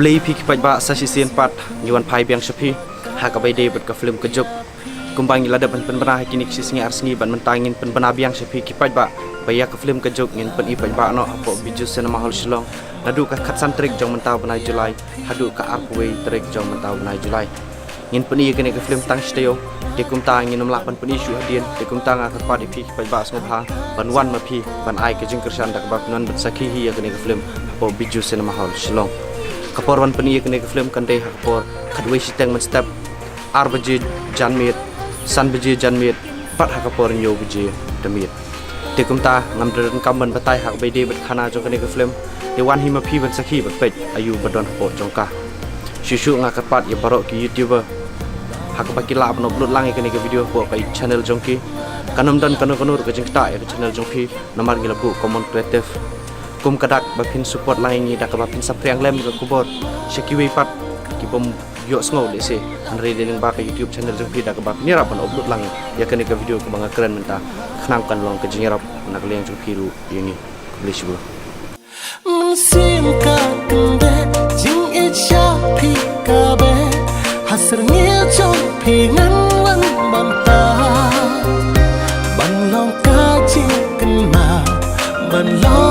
beli pi kipat ba sa sisian pat yuan pai biang sepi hakabai de bet ka film kejuk kumbang ilada pen penbana kini sisngi arsngi ban mentangin penbana biang sepi kipat ba baya ka film kejuk ngin pen ipat ba no apo biju cinema hall Shillong nadu ka khatsan trik jong mentau banai Julai hadu ka arpway trik jong mentau banai Julai ngin pen i kene ka film tang steo de kum ta ngin mlapan pen isu hadien de kum ta nga ka pa pi kipat ba snobha ban wan ma pi ban ai ka jing kersan dak ba nan bet sakhi hi kene ka film apo biju cinema hall Shillong kapor wan peni kene film kan deh kapor kadwe siteng men step ar baje janmit san baje janmit pat kapor nyo baje demit te kumta ngam dren kamban batai hak bede bet khana jo kene film de wan hima phi ban sakhi bat pet ayu badon po jongka shishu nga kapat ya barok ki youtuber hak bakila upload upload lang kene video po kai channel jongki kanam dan kanur ke jengta ya channel jongki nomor gilabu common creative kum kadak bapin support lain ni dak bapin sapriang lem ke kubor sekiwi pat ki bom yo sngo le se anre den ba ka YouTube channel jeng pi dak bapin ni rapan upload lang ya kene ke video ke banga keren menta khnam kan long ke jeng rap nak leng jeng pi ru ini beli sibu sim ka kunde jing e cha pi ka be hasr nge chong pi ngan wan ban ta ban long ka jing kan ma ban long